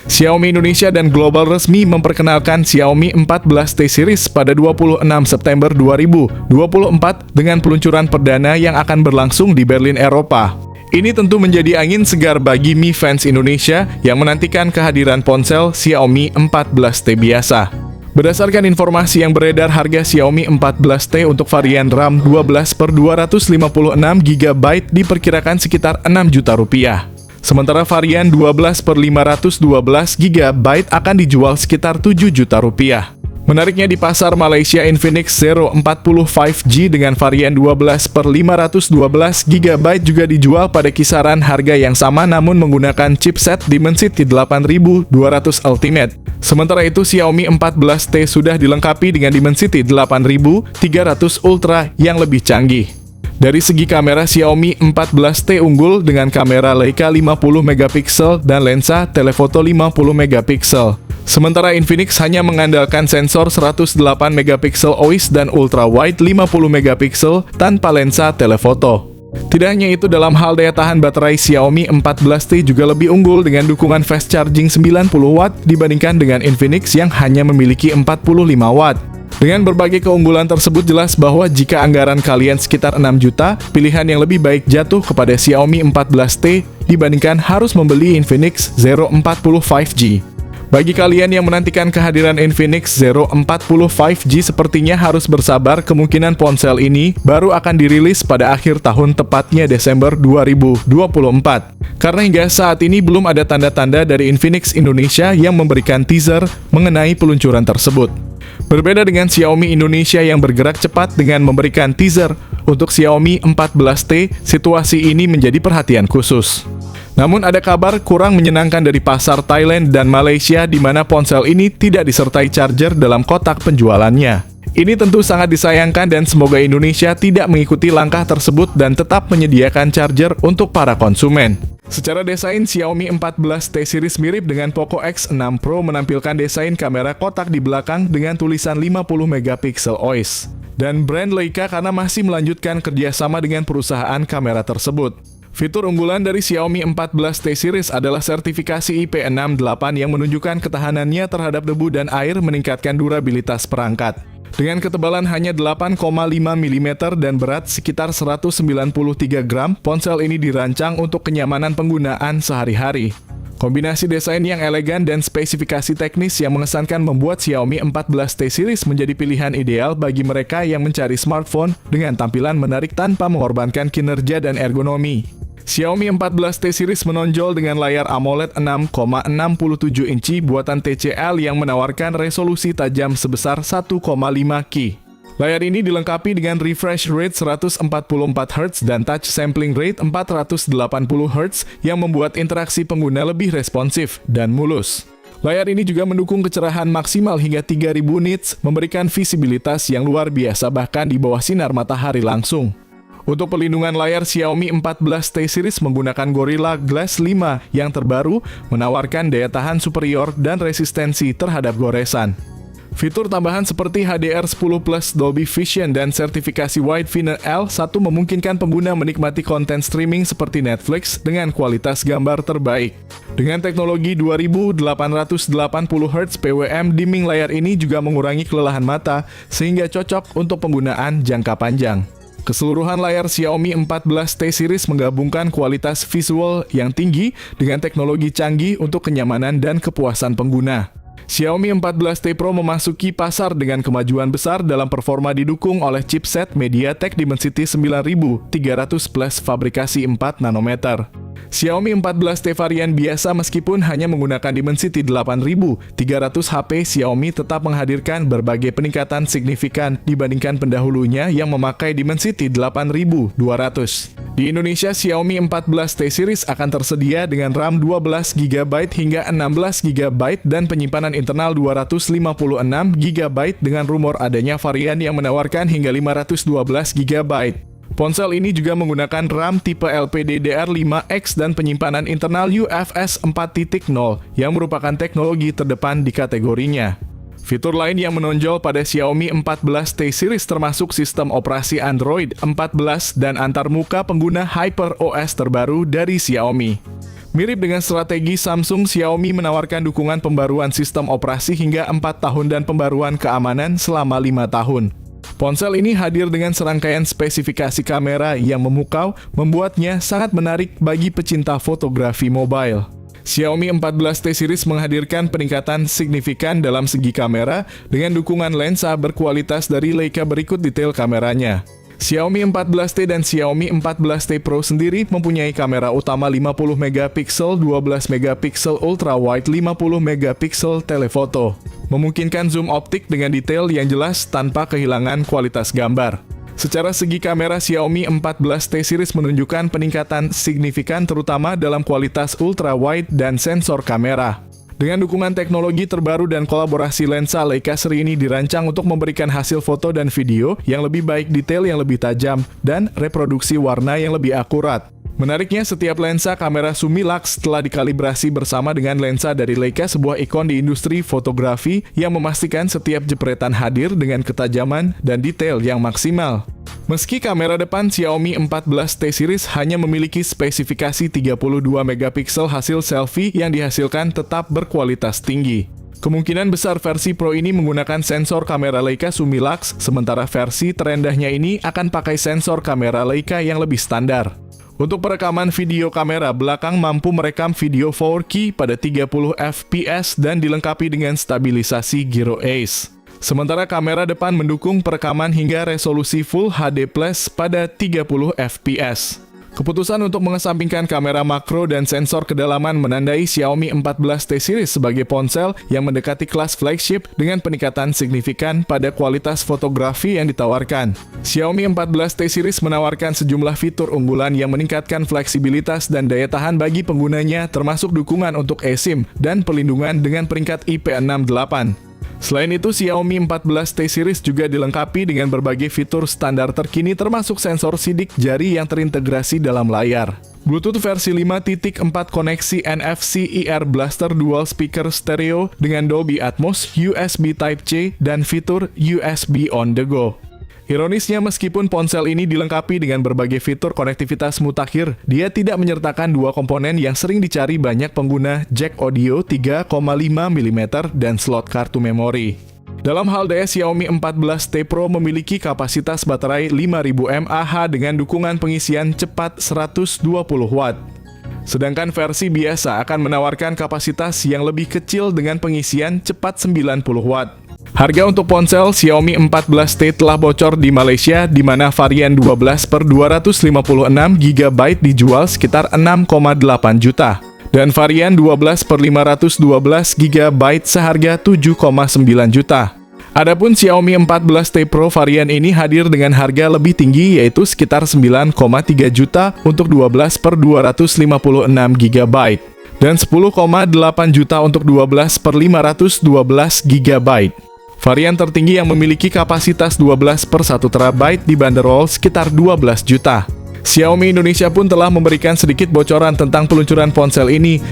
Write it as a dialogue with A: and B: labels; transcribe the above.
A: Xiaomi Indonesia dan global resmi memperkenalkan Xiaomi 14T series pada 26 September 2024 dengan peluncuran perdana yang akan berlangsung di Berlin, Eropa. Ini tentu menjadi angin segar bagi Mi fans Indonesia yang menantikan kehadiran ponsel Xiaomi 14T biasa. Berdasarkan informasi yang beredar, harga Xiaomi 14T untuk varian RAM 12/256GB diperkirakan sekitar 6 juta rupiah. Sementara varian 12/512GB akan dijual sekitar 7 juta rupiah. Menariknya di pasar Malaysia, Infinix Zero 40 5G dengan varian 12/512GB juga dijual pada kisaran harga yang sama namun menggunakan chipset Dimensity 8200 Ultimate. Sementara itu, Xiaomi 14T sudah dilengkapi dengan Dimensity 8300 Ultra yang lebih canggih. Dari segi kamera, Xiaomi 14T unggul dengan kamera Leica 50MP dan lensa telefoto 50MP. Sementara Infinix hanya mengandalkan sensor 108MP OIS dan ultra wide 50MP tanpa lensa telefoto. Tidak hanya itu, dalam hal daya tahan baterai, Xiaomi 14T juga lebih unggul dengan dukungan fast charging 90W dibandingkan dengan Infinix yang hanya memiliki 45W. Dengan berbagai keunggulan tersebut, jelas bahwa jika anggaran kalian sekitar 6 juta, pilihan yang lebih baik jatuh kepada Xiaomi 14T dibandingkan harus membeli Infinix Zero 40 5G. Bagi kalian yang menantikan kehadiran Infinix Zero 40 5G, sepertinya harus bersabar, kemungkinan ponsel ini baru akan dirilis pada akhir tahun, tepatnya Desember 2024. Karena hingga saat ini belum ada tanda-tanda dari Infinix Indonesia yang memberikan teaser mengenai peluncuran tersebut. Berbeda dengan Xiaomi Indonesia yang bergerak cepat dengan memberikan teaser, untuk Xiaomi 14T, situasi ini menjadi perhatian khusus. Namun ada kabar kurang menyenangkan dari pasar Thailand dan Malaysia di mana ponsel ini tidak disertai charger dalam kotak penjualannya. Ini tentu sangat disayangkan dan semoga Indonesia tidak mengikuti langkah tersebut dan tetap menyediakan charger untuk para konsumen. Secara desain, Xiaomi 14T series mirip dengan Poco X6 Pro, menampilkan desain kamera kotak di belakang dengan tulisan 50MP OIS. Dan brand Leica karena masih melanjutkan kerjasama dengan perusahaan kamera tersebut. Fitur unggulan dari Xiaomi 14T series adalah sertifikasi IP68 yang menunjukkan ketahanannya terhadap debu dan air, meningkatkan durabilitas perangkat. Dengan ketebalan hanya 8,5 mm dan berat sekitar 193 gram, ponsel ini dirancang untuk kenyamanan penggunaan sehari-hari. Kombinasi desain yang elegan dan spesifikasi teknis yang mengesankan membuat Xiaomi 14T series menjadi pilihan ideal bagi mereka yang mencari smartphone dengan tampilan menarik tanpa mengorbankan kinerja dan ergonomi. Xiaomi 14T series menonjol dengan layar AMOLED 6,67 inci buatan TCL yang menawarkan resolusi tajam sebesar 1,5K. Layar ini dilengkapi dengan refresh rate 144Hz dan touch sampling rate 480Hz yang membuat interaksi pengguna lebih responsif dan mulus. Layar ini juga mendukung kecerahan maksimal hingga 3000 nits, memberikan visibilitas yang luar biasa bahkan di bawah sinar matahari langsung. Untuk pelindungan layar, Xiaomi 14T series menggunakan Gorilla Glass 5 yang terbaru, menawarkan daya tahan superior dan resistensi terhadap goresan. Fitur tambahan seperti HDR10 Plus Dolby Vision dan sertifikasi Wide Finder L1 memungkinkan pengguna menikmati konten streaming seperti Netflix dengan kualitas gambar terbaik. Dengan teknologi 2880Hz PWM, dimming layar ini juga mengurangi kelelahan mata sehingga cocok untuk penggunaan jangka panjang. Keseluruhan layar Xiaomi 14T series menggabungkan kualitas visual yang tinggi dengan teknologi canggih untuk kenyamanan dan kepuasan pengguna. Xiaomi 14T Pro memasuki pasar dengan kemajuan besar dalam performa, didukung oleh chipset MediaTek Dimensity 9300 Plus fabrikasi 4 nanometer. Xiaomi 14T varian biasa meskipun hanya menggunakan Dimensity 8300 HP, Xiaomi tetap menghadirkan berbagai peningkatan signifikan dibandingkan pendahulunya yang memakai Dimensity 8200. Di Indonesia, Xiaomi 14T series akan tersedia dengan RAM 12GB hingga 16GB dan penyimpanan internal 256GB dengan rumor adanya varian yang menawarkan hingga 512GB. Ponsel ini juga menggunakan RAM tipe LPDDR5X dan penyimpanan internal UFS 4.0 yang merupakan teknologi terdepan di kategorinya. Fitur lain yang menonjol pada Xiaomi 14T series termasuk sistem operasi Android 14 dan antarmuka pengguna HyperOS terbaru dari Xiaomi. Mirip dengan strategi Samsung, Xiaomi menawarkan dukungan pembaruan sistem operasi hingga 4 tahun dan pembaruan keamanan selama 5 tahun. Ponsel ini hadir dengan serangkaian spesifikasi kamera yang memukau, membuatnya sangat menarik bagi pecinta fotografi mobile. Xiaomi 14T series menghadirkan peningkatan signifikan dalam segi kamera dengan dukungan lensa berkualitas dari Leica. Berikut detail kameranya. Xiaomi 14T dan Xiaomi 14T Pro sendiri mempunyai kamera utama 50 megapiksel, 12 megapiksel ultrawide, 50 megapiksel telefoto, memungkinkan zoom optik dengan detail yang jelas tanpa kehilangan kualitas gambar. Secara segi kamera, Xiaomi 14T series menunjukkan peningkatan signifikan terutama dalam kualitas ultrawide dan sensor kamera. Dengan dukungan teknologi terbaru dan kolaborasi lensa, Leica seri ini dirancang untuk memberikan hasil foto dan video yang lebih baik, detail yang lebih tajam, dan reproduksi warna yang lebih akurat. Menariknya, setiap lensa kamera Sumilux telah dikalibrasi bersama dengan lensa dari Leica, sebuah ikon di industri fotografi yang memastikan setiap jepretan hadir dengan ketajaman dan detail yang maksimal. Meski kamera depan Xiaomi 14T series hanya memiliki spesifikasi 32 megapiksel, hasil selfie yang dihasilkan tetap berkualitas tinggi. Kemungkinan besar versi Pro ini menggunakan sensor kamera Leica Sumilux, sementara versi terendahnya ini akan pakai sensor kamera Leica yang lebih standar. Untuk perekaman video, kamera belakang mampu merekam video 4K pada 30 fps dan dilengkapi dengan stabilisasi gyro Ace. Sementara kamera depan mendukung perekaman hingga resolusi Full HD Plus pada 30 fps. Keputusan untuk mengesampingkan kamera makro dan sensor kedalaman menandai Xiaomi 14T series sebagai ponsel yang mendekati kelas flagship dengan peningkatan signifikan pada kualitas fotografi yang ditawarkan. Xiaomi 14T series menawarkan sejumlah fitur unggulan yang meningkatkan fleksibilitas dan daya tahan bagi penggunanya, termasuk dukungan untuk eSIM dan perlindungan dengan peringkat IP68. Selain itu, Xiaomi 14T series juga dilengkapi dengan berbagai fitur standar terkini, termasuk sensor sidik jari yang terintegrasi dalam layar. Bluetooth versi 5.4, koneksi NFC IR Blaster, dual speaker stereo dengan Dolby Atmos, USB Type-C, dan fitur USB on the go. Ironisnya, meskipun ponsel ini dilengkapi dengan berbagai fitur konektivitas mutakhir, dia tidak menyertakan dua komponen yang sering dicari banyak pengguna, jack audio 3,5 mm dan slot kartu memori. Dalam hal daya, Xiaomi 14T Pro memiliki kapasitas baterai 5000 mAh dengan dukungan pengisian cepat 120 Watt. Sedangkan versi biasa akan menawarkan kapasitas yang lebih kecil dengan pengisian cepat 90 Watt. Harga untuk ponsel Xiaomi 14T telah bocor di Malaysia, di mana varian 12/256GB dijual sekitar 6,8 juta, dan varian 12/512GB seharga 7,9 juta. Adapun Xiaomi 14T Pro varian ini hadir dengan harga lebih tinggi, yaitu sekitar 9,3 juta untuk 12/256GB dan 10,8 juta untuk 12/512GB. Varian tertinggi yang memiliki kapasitas 12/1 TB dibanderol sekitar 12 juta. Xiaomi Indonesia pun telah memberikan sedikit bocoran tentang peluncuran ponsel ini.